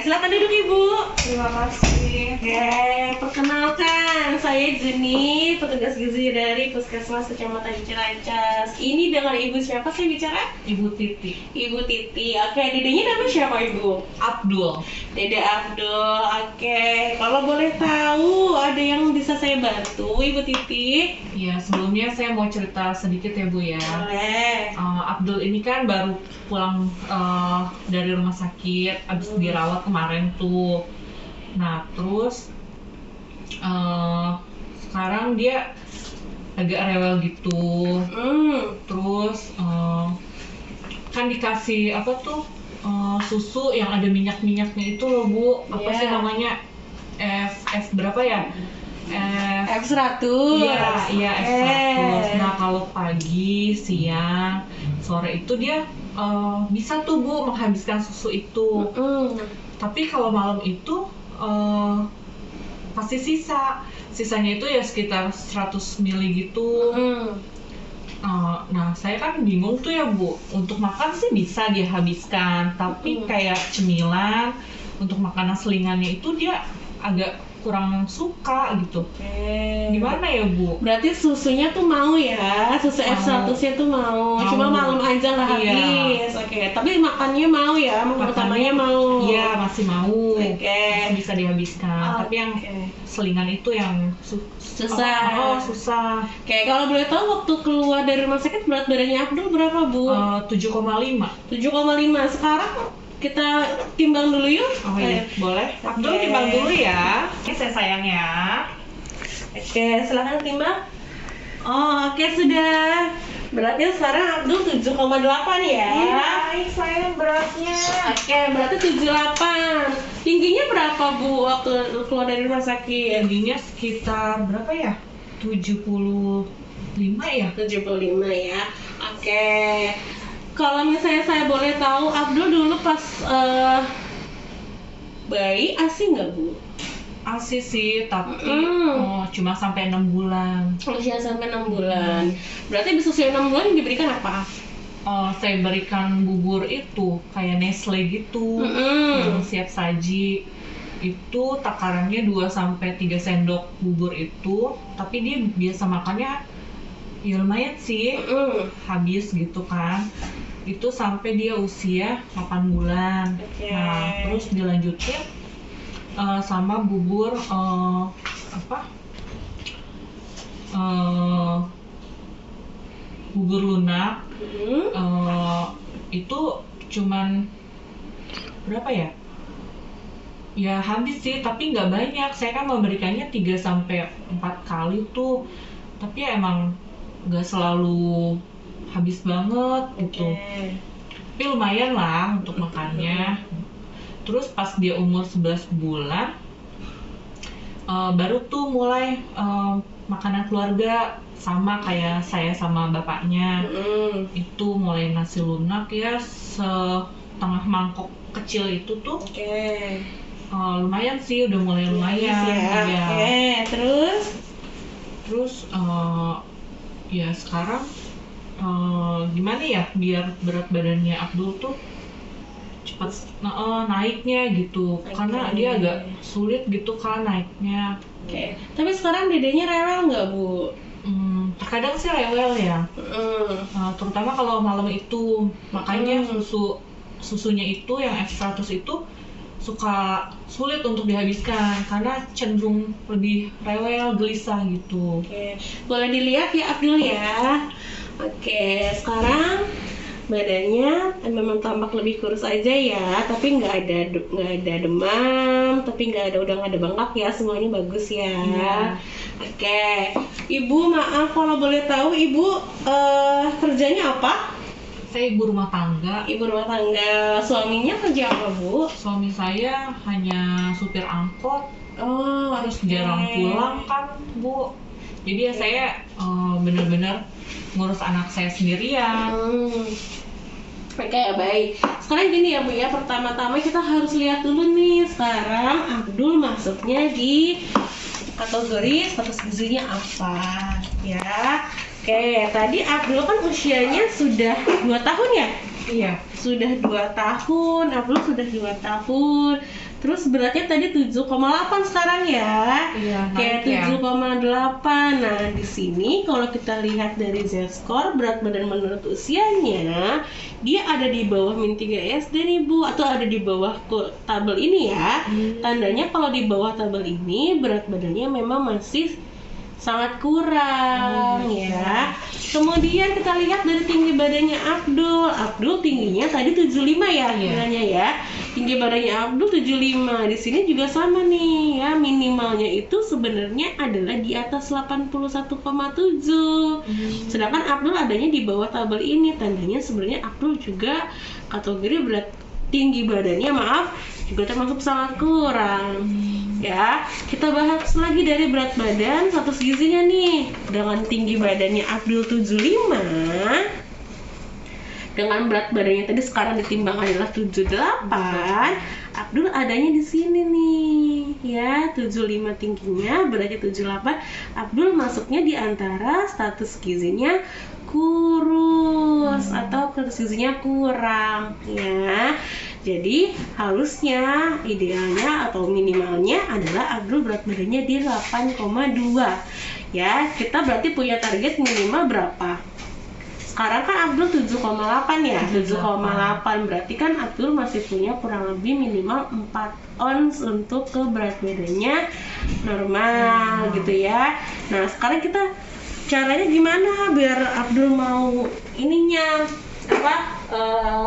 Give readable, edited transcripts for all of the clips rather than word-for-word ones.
silakan duduk Ibu. Terima kasih. Oke, perkenalkan saya Jeni, petugas gizi dari Puskesmas Kecamatan Ciracas. Ini dengan Ibu siapa saya bicara? Ibu Titi. Ibu Titi. Oke, dedenya nama siapa Ibu? Abdul. Dede Abdul. Oke, kalau boleh tahu ada yang bisa saya bantu Ibu Titi? Ya, sebelumnya saya mau cerita sedikit ya Bu ya. Boleh. Abdul ini kan baru pulang dari rumah sakit, abis dirawat kemarin tuh. Nah, terus sekarang dia agak rewel gitu. Terus kan dikasih apa tuh susu yang ada minyak-minyaknya itu loh Bu. Apa sih namanya? F berapa ya? F100. Iya F100. Nah, kalau pagi, siang, sore itu dia bisa tuh Bu menghabiskan susu itu. Tapi kalau malam itu pasti sisanya itu ya sekitar 100 ml gitu. Nah, saya kan bingung tuh ya Bu, untuk makan sih bisa dia habiskan, tapi kayak cemilan, untuk makanan selingannya itu dia agak kurang suka gitu. Gimana ya Bu? Berarti susunya tuh mau ya, susu F100-nya tuh mau. Cuma malam aja nggak habis. Oke, tapi makannya mau ya, utamanya mau. Iya, masih mau. Oke. Bisa dihabiskan. Tapi yang selingan itu yang susah. Susah. Oke, kalau boleh tahu waktu keluar dari rumah sakit berat badannya Abdul berapa Bu? 7,5. 7,5. Sekarang kita timbang dulu yuk. Oh iya, boleh. Abdul timbang dulu ya. Ini saya sayang ya. Oke, silakan timbang. Oh, oke sudah. Berarti sekarang Abdul 7,8 ya. Baik, sayang beratnya. Oke, berarti 78. Tingginya berapa Bu waktu keluar dari rumah sakit? Tingginya sekitar berapa ya? 75 ya? 75 ya. Oke. Kalau misalnya saya boleh tahu, Abdul dulu pas bayi ASI nggak Bu? ASI sih, tapi cuma sampai 6 bulan. Usia sampai 6 bulan. Berarti bisa usia 6 bulan diberikan apa? Saya berikan bubur itu, kayak Nestle gitu, yang siap saji. Itu takarannya 2-3 sendok bubur itu, tapi dia biasa makannya ya lumayan sih, habis gitu kan. Itu sampai dia usia 8 bulan. Nah, terus dilanjutin sama bubur bubur lunak. Itu cuman berapa ya? Ya habis sih, tapi nggak banyak. Saya kan memberikannya 3-4 kali tuh, tapi ya emang nggak selalu habis banget gitu. Tapi lumayan lah untuk makannya. Terus pas dia umur 11 bulan baru tuh mulai makanan keluarga, sama kayak saya sama bapaknya. Itu mulai nasi lunak ya, setengah mangkok kecil itu tuh. Lumayan sih, udah mulai lumayan ya. Terus ya sekarang gimana ya biar berat badannya Abdul tuh cepat naiknya gitu, karena dia agak sulit gitu kan naiknya. Tapi sekarang dedenya rewel nggak Bu? Terkadang sih rewel ya, terutama kalau malam itu. Makanya susunya itu yang F100 itu suka sulit untuk dihabiskan karena cenderung lebih rewel, gelisah gitu. Boleh dilihat ya Abdul ya. Sekarang badannya memang tampak lebih kurus aja ya, tapi nggak ada demam, tapi udah nggak ada bengkak ya, semuanya bagus ya. Ibu maaf kalau boleh tahu Ibu kerjanya apa? Saya ibu rumah tangga. Ibu rumah tangga. Suaminya kerja apa Bu? Suami saya hanya supir angkot. Terus jarang pulang kan Bu. Jadi ya saya benar-benar ngurus anak saya sendirian. Baik. Sekarang gini ya Bu ya, pertama-tama kita harus lihat dulu nih sekarang Abdul masuknya di kategori status gizinya apa ya. Tadi Abdul kan usianya sudah 2 tahun ya? Iya. Sudah 2 tahun, Abdul sudah 2 tahun. Terus beratnya tadi 7,8 sekarang ya. Iya, Kayak naik ya. 7,8. Nah, di sini kalau kita lihat dari Z-score berat badan menurut usianya, dia ada di bawah min 3 SD nih Bu, atau ada di bawah tabel ini ya. Tandanya kalau di bawah tabel ini berat badannya memang masih sangat kurang ya. Kemudian kita lihat dari tinggi badannya Abdul. Abdul tingginya tadi 75 ya bilangnya ya. Tinggi badannya Abdul 75. Di sini juga sama nih ya, minimalnya itu sebenarnya adalah di atas 81,7. Sedangkan Abdul adanya di bawah tabel ini. Tandanya sebenarnya Abdul juga kategori berat tinggi badannya juga termasuk sangat kurang. Ya, kita bahas lagi dari berat badan status gizinya nih. Dengan tinggi badannya Abdul 75, dengan berat badannya tadi sekarang ditimbang adalah 78, Abdul adanya di sini nih. Ya, 75 tingginya, beratnya 78. Abdul masuknya di antara status gizinya kurus atau status gizinya kurang ya. Jadi harusnya, idealnya atau minimalnya adalah Abdul berat badannya di 8,2 ya. Kita berarti punya target minimal berapa? Sekarang kan Abdul 7,8 ya, 7,8 berarti kan Abdul masih punya kurang lebih minimal 4 ons untuk ke berat badannya normal gitu ya. Nah sekarang kita caranya gimana biar Abdul mau ininya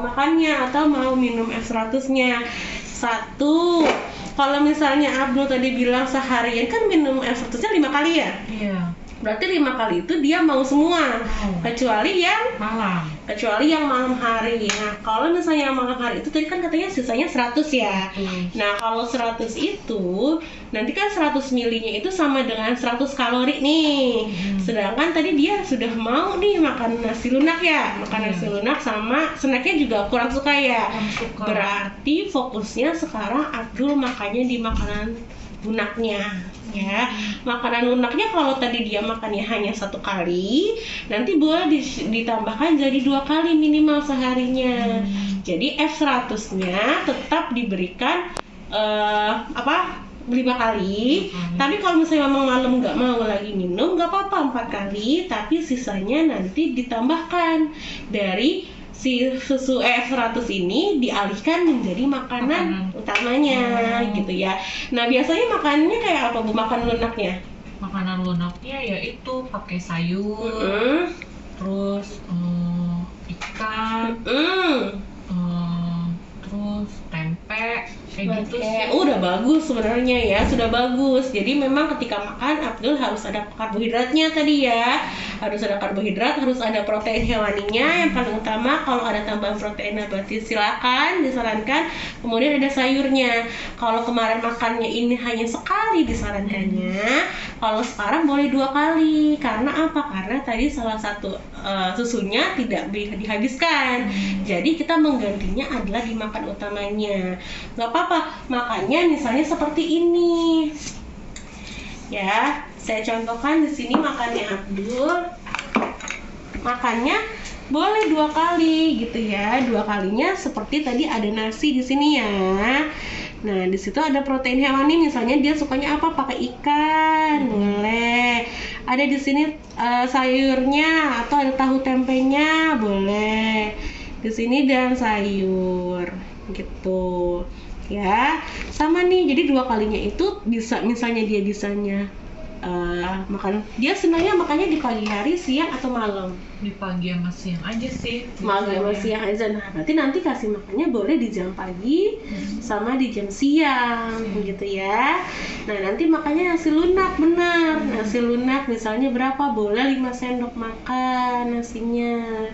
makannya atau mau minum F100-nya. Satu, kalau misalnya Abdul tadi bilang seharian kan minum F100-nya 5 kali ya? Iya. Berarti 5 kali itu dia mau semua, kecuali yang malam hari. Nah, kalau misalnya yang malam hari itu tadi kan katanya sisanya 100 ya. Nah, kalau 100 itu nanti kan 100 milinya itu sama dengan 100 kalori nih. Sedangkan tadi dia sudah mau nih makan nasi lunak ya. Makan nasi lunak sama snacknya juga kurang suka ya. Berarti fokusnya sekarang Abdul makannya di makanan lunaknya ya. Makanan lunaknya kalau tadi dia makannya hanya 1 kali, nanti boleh ditambahkan jadi 2 kali minimal seharinya. Jadi F100-nya tetap diberikan 5 kali. Tapi kalau misalnya memang malam nggak mau lagi minum, nggak apa-apa 4 kali, tapi sisanya nanti ditambahkan dari si susu F100 ini dialihkan menjadi makanan utamanya gitu ya. Nah biasanya makannya kayak apa Bu, makan lunaknya? Makanan lunaknya yaitu pakai sayur, terus ikan, terus tempe, kayak gitu sih. Udah bagus sebenarnya ya, sudah bagus. Jadi memang ketika makan Abdul harus ada karbohidratnya tadi ya. Harus ada karbohidrat, harus ada protein hewaninya. Yang paling utama kalau ada tambahan protein nabati silakan, disarankan. Kemudian ada sayurnya. Kalau kemarin makannya ini hanya sekali disarankannya, kalau sekarang boleh 2 kali. Karena apa? Karena tadi salah satu susunya tidak dihabiskan. Jadi kita menggantinya adalah di makan utamanya. Gak apa-apa, makannya misalnya seperti ini. Ya, saya contohkan di sini makannya Abdul. Makannya boleh 2 kali gitu ya. 2 kalinya seperti tadi ada nasi di sini ya. Nah, di situ ada protein hewani, misalnya dia sukanya apa? Pakai ikan, boleh. Ada di sini sayurnya atau ada tahu tempenya, boleh. Di sini dan sayur gitu. Ya, sama nih. Jadi 2 kalinya itu bisa, misalnya dia bisanya makan, dia sebenarnya makannya di pagi hari, siang atau malam? Di pagi sama siang aja sih. Pagi sama siang aja. Nah, berarti nanti kasih makannya boleh di jam pagi sama di jam siang gitu ya. Nah, nanti makannya nasi lunak, benar. Nasi lunak misalnya berapa? Boleh 5 sendok makan nasinya.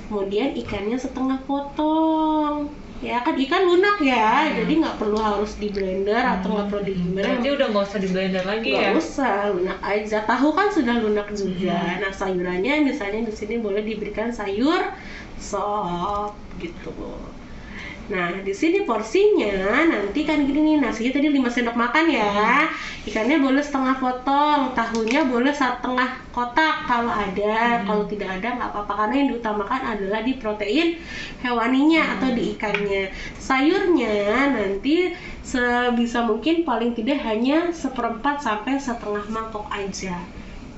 Kemudian ikannya setengah potong. Ya kan ikan lunak ya, jadi nggak perlu harus di blender atau nggak perlu di gimana. Berarti udah nggak usah di blender lagi ya? Nggak usah, lunak aja. Tahu kan sudah lunak juga. Nah sayurannya misalnya di sini boleh diberikan sayur sop gitu. Nah, di sini porsinya nanti kan gini nih, nasinya tadi 5 sendok makan ya. Ikannya boleh setengah potong, tahunya boleh setengah kotak kalau ada. Kalau tidak ada nggak apa-apa, karena yang diutamakan adalah di protein hewaninya atau di ikannya. Sayurnya nanti sebisa mungkin paling tidak hanya 1/4 sampai setengah mangkok aja.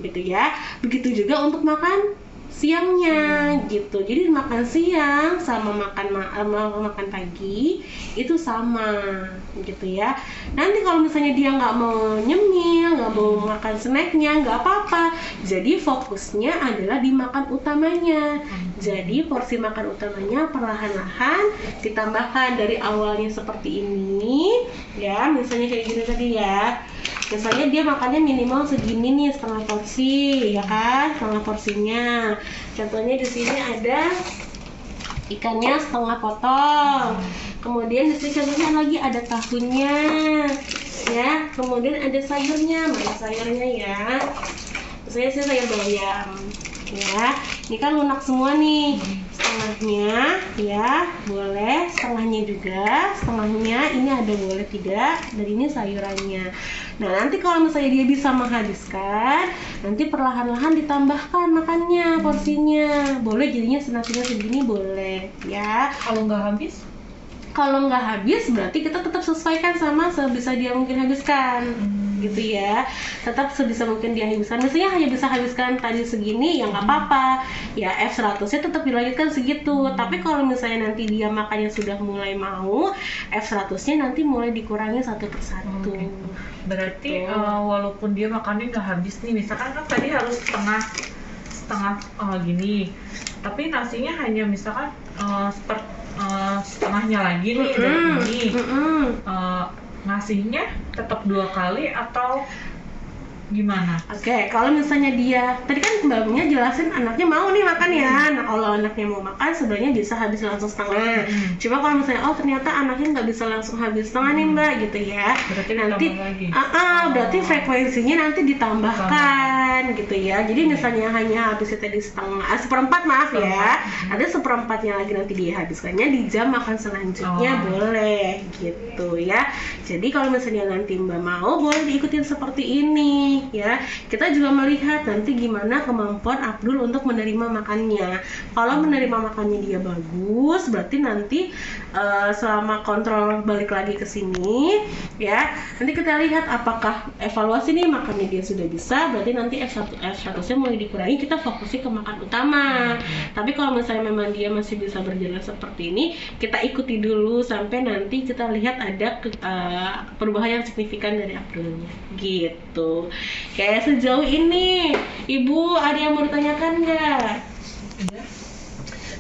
Gitu ya. Begitu juga untuk makan siangnya gitu. Jadi makan siang sama makan pagi itu sama gitu ya. Nanti kalau misalnya dia nggak mau nyemil, nggak mau makan snacknya, nggak apa-apa. Jadi fokusnya adalah di makan utamanya. Jadi porsi makan utamanya perlahan-lahan ditambahkan dari awalnya seperti ini ya. Misalnya kayak gini tadi ya. Misalnya dia makannya minimal segini nih, setengah porsi, ya kan? Setengah porsinya. Contohnya di sini ada ikannya setengah potong. Kemudian di sini contohnya lagi ada tahunya, ya. Kemudian ada sayurnya, mana sayurnya ya? Misalnya sayur bayam, ya. Ini kan lunak semua nih. Setengahnya ya boleh, setengahnya juga, setengahnya ini ada boleh tidak, dan ini sayurannya. Nah nanti kalau misalnya dia bisa menghabiskan, nanti perlahan-lahan ditambahkan makannya, porsinya. Boleh jadinya senasinya segini boleh ya. Kalau nggak habis? Kalau nggak habis berarti kita tetap sesuaikan sama sebisa dia mungkin habiskan. Gitu ya, tetap sebisa mungkin dia habiskan. Misalnya hanya bisa habiskan tadi segini ya nggak apa-apa ya, F100 nya tetap dilanjutkan segitu. Tapi kalau misalnya nanti dia makannya sudah mulai mau, F100 nya nanti mulai dikurangi satu persatu. Berarti walaupun dia makannya nggak habis nih, misalkan kan tadi harus setengah gini, tapi nasinya hanya misalkan setengahnya lagi nih dari ini. Ngasihnya tetap 2 kali atau gimana? Oke, kalau misalnya dia tadi kan mbaknya jelasin anaknya mau nih makan ya. Nah kalau anaknya mau makan sebenarnya bisa habis langsung setengah. Cuma kalau misalnya ternyata anaknya nggak bisa langsung habis setengah nih mbak gitu ya. Berarti nanti berarti frekuensinya nanti ditambahkan gitu ya. Jadi misalnya hanya habisnya tadi seperempat maaf ya. Ada seperempatnya lagi nanti dia habiskannya di jam makan selanjutnya boleh gitu ya. Jadi kalau misalnya nanti mbak mau boleh diikutin seperti ini. Ya, kita juga melihat nanti gimana kemampuan Abdul untuk menerima makannya. Kalau menerima makannya dia bagus, berarti nanti selama kontrol balik lagi ke sini, ya, nanti kita lihat apakah evaluasi nih makannya dia sudah bisa, berarti nanti F100-nya mulai dikurangi, kita fokusnya ke makan utama. Tapi kalau misalnya memang dia masih bisa berjalan seperti ini, kita ikuti dulu sampai nanti kita lihat ada perubahan yang signifikan dari Abdulnya, gitu. Kayak sejauh ini, Ibu ada yang mau ditanyakan nggak?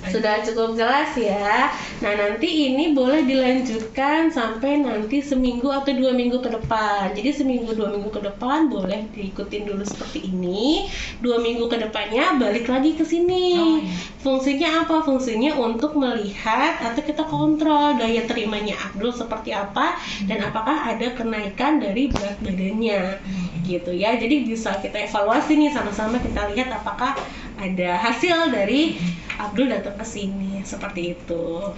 Sudah cukup jelas ya. Nah nanti ini boleh dilanjutkan sampai nanti seminggu atau 2 minggu ke depan. Jadi seminggu 2 minggu ke depan boleh diikutin dulu seperti ini. 2 minggu ke depannya balik lagi ke sini. Fungsinya apa? Fungsinya untuk melihat atau kita kontrol daya terimanya Abdul seperti apa dan apakah ada kenaikan dari berat badannya. Gitu ya. Jadi bisa kita evaluasi nih sama-sama, kita lihat apakah ada hasil dari Abdul datang ke sini seperti itu.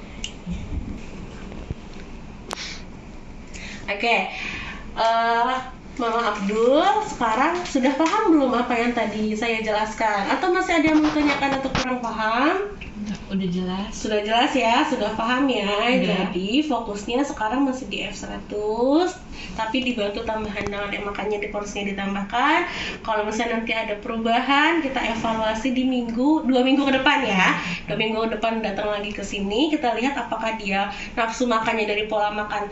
Oke. Mama Abdul sekarang sudah paham belum apa yang tadi saya jelaskan? Atau masih ada yang menanyakan atau kurang paham? Udah jelas. Sudah jelas ya, sudah paham ya. Jadi fokusnya sekarang masih di F100, tapi dibantu tambahan dengan makannya di porsinya ditambahkan. Kalau misalnya nanti ada perubahan, kita evaluasi di 2 minggu ke depan ya. 2 minggu ke depan datang lagi ke sini, kita lihat apakah dia nafsu makannya dari pola makan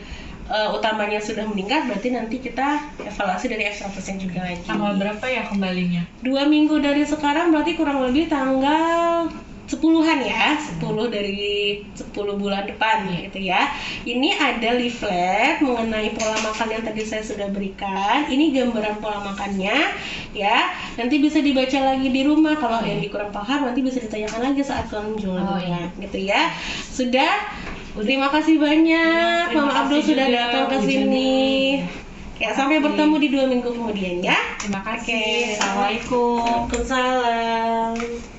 utamanya sudah meningkat, berarti nanti kita evaluasi dari F100 juga lagi. Tanggal berapa ya kembalinya? 2 minggu dari sekarang berarti kurang lebih tanggal 10-an ya, 10 dari 10 bulan depan gitu ya. Ini ada leaflet mengenai pola makan yang tadi saya sudah berikan. Ini gambaran pola makannya ya. Nanti bisa dibaca lagi di rumah. Kalau yang kurang paham nanti bisa ditanyakan lagi saat kunjungan gitu ya. Sudah. Terima kasih banyak Mama Abdul sudah datang ke sini. Ya, sampai bertemu di 2 minggu kemudian ya. Terima kasih. Assalamualaikum. Waalaikumsalam.